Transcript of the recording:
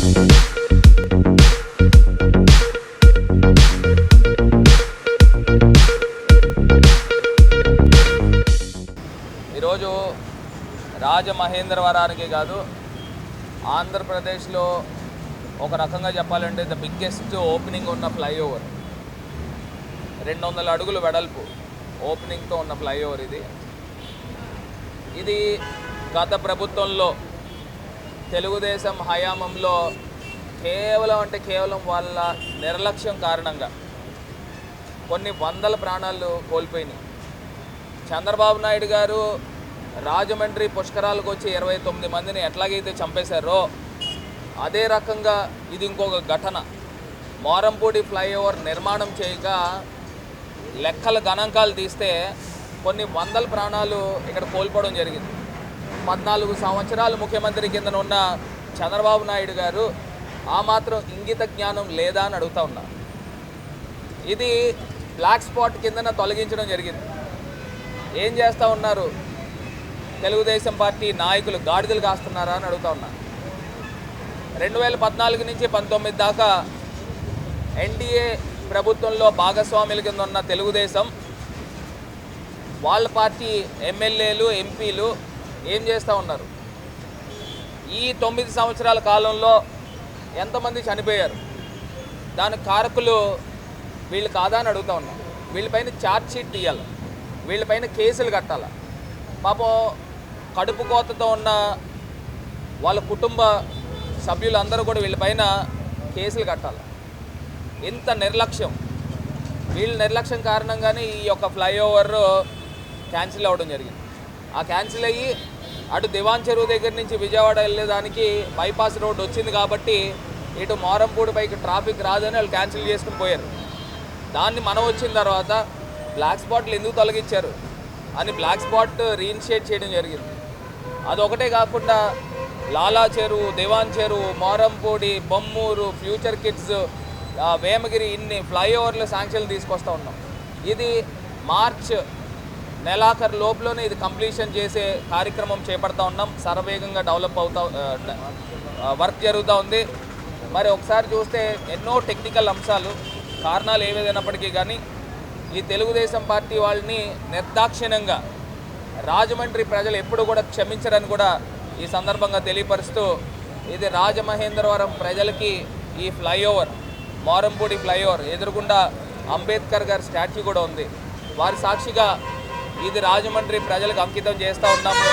ఈరోజు రాజమహేంద్రవరానికి కాదు, ఆంధ్రప్రదేశ్లో ఒక రకంగా చెప్పాలంటే ద బిగ్గెస్ట్ ఓపెనింగ్ ఉన్న ఫ్లైఓవర్. 200 అడుగులు వెడల్పు ఓపెనింగ్తో ఉన్న ఫ్లైఓవర్ ఇది గత ప్రభుత్వంలో తెలుగుదేశం హయాంలో కేవలం వాళ్ళ నిర్లక్ష్యం కారణంగా కొన్ని వందల ప్రాణాలు కోల్పోయినాయి. చంద్రబాబు నాయుడు గారు రాజమండ్రి పుష్కరాలకు వచ్చి 29 మందిని ఎట్లాగైతే చంపేశారో అదే రకంగా ఇది ఇంకొక ఘటన. మోరంపూడి ఫ్లైఓవర్ నిర్మాణం చేయక లెక్కల గణాంకాలు తీస్తే కొన్ని వందల ప్రాణాలు ఇక్కడ కోల్పోవడం జరిగింది. 14 సంవత్సరాలు ముఖ్యమంత్రి కింద ఉన్న చంద్రబాబు నాయుడు గారు ఆ మాత్రం ఇంగిత జ్ఞానం లేదా అని అడుగుతా ఉన్నా. ఇది బ్లాక్ స్పాట్ కిందన తొలగించడం జరిగింది. ఏం చేస్తూ ఉన్నారు తెలుగుదేశం పార్టీ నాయకులు? గాడిదలు కాస్తున్నారా అని అడుగుతా ఉన్నా. 2014 నుంచి 19 దాకా ఎన్డీఏ ప్రభుత్వంలో భాగస్వాముల కింద ఉన్న తెలుగుదేశం వాళ్ళ పార్టీ ఎమ్మెల్యేలు, ఎంపీలు ఏం చేస్తూ ఉన్నారు? ఈ 9 సంవత్సరాల కాలంలో ఎంతమంది చనిపోయారు? దానికి కారకులు వీళ్ళు కాదా అని అడుగుతూ ఉన్నారు. వీళ్ళపైన ఛార్జ్ షీట్ తీయాలి, వీళ్ళపైన కేసులు కట్టాలి. పాపం కడుపు కోతతో ఉన్న వాళ్ళ కుటుంబ సభ్యులందరూ కూడా వీళ్ళపైన కేసులు కట్టాలి. ఇంత నిర్లక్ష్యం, వీళ్ళ నిర్లక్ష్యం కారణంగానే ఈ యొక్క ఫ్లైఓవర్ క్యాన్సిల్ అవ్వడం జరిగింది. ఆ క్యాన్సిల్ అయ్యి అటు దివాన్ చెరువు దగ్గర నుంచి విజయవాడ వెళ్ళేదానికి బైపాస్ రోడ్ వచ్చింది కాబట్టి ఇటు మోరంపూడి పైకి ట్రాఫిక్ రాదని వాళ్ళు క్యాన్సిల్ చేసుకుని పోయారు. దాన్ని మనం వచ్చిన తర్వాత బ్లాక్ స్పాట్లు ఎందుకు తొలగించారు అని బ్లాక్ స్పాట్ రీఇనిషియేట్ చేయడం జరిగింది. అదొకటే కాకుండా లాలా చెరువు, దివాన్ చెరువు, మోరంపూడి, బొమ్మూరు, ఫ్యూచర్ కిడ్స్, వేమగిరి ఇన్ని ఫ్లైఓవర్లు శాంక్షన్లు తీసుకొస్తూ ఉన్నాం. ఇది మార్చ్ నెలాఖరు లోపులోనే ఇది కంప్లీషన్ చేసే కార్యక్రమం చేపడతా ఉన్నాం. శరవేగంగా డెవలప్ వర్క్ జరుగుతూ ఉంది. మరి ఒకసారి చూస్తే ఎన్నో టెక్నికల్ అంశాలు, కారణాలు ఏవేదైనప్పటికీ కానీ ఈ తెలుగుదేశం పార్టీ వాళ్ళని నిర్దాక్షిణ్యంగా రాజమండ్రి ప్రజలు ఎప్పుడు కూడా క్షమించరని కూడా ఈ సందర్భంగా తెలియపరుస్తూ, ఇది రాజమహేంద్రవరం ప్రజలకి ఈ ఫ్లైఓవర్, మోరంపూడి ఫ్లైఓవర్ ఎదురుగుండా అంబేద్కర్ గారి స్టాచ్యూ కూడా ఉంది. వారి సాక్షిగా ఇది రాజమండ్రి ప్రజలకు అంకితం చేస్తూ ఉన్నాము.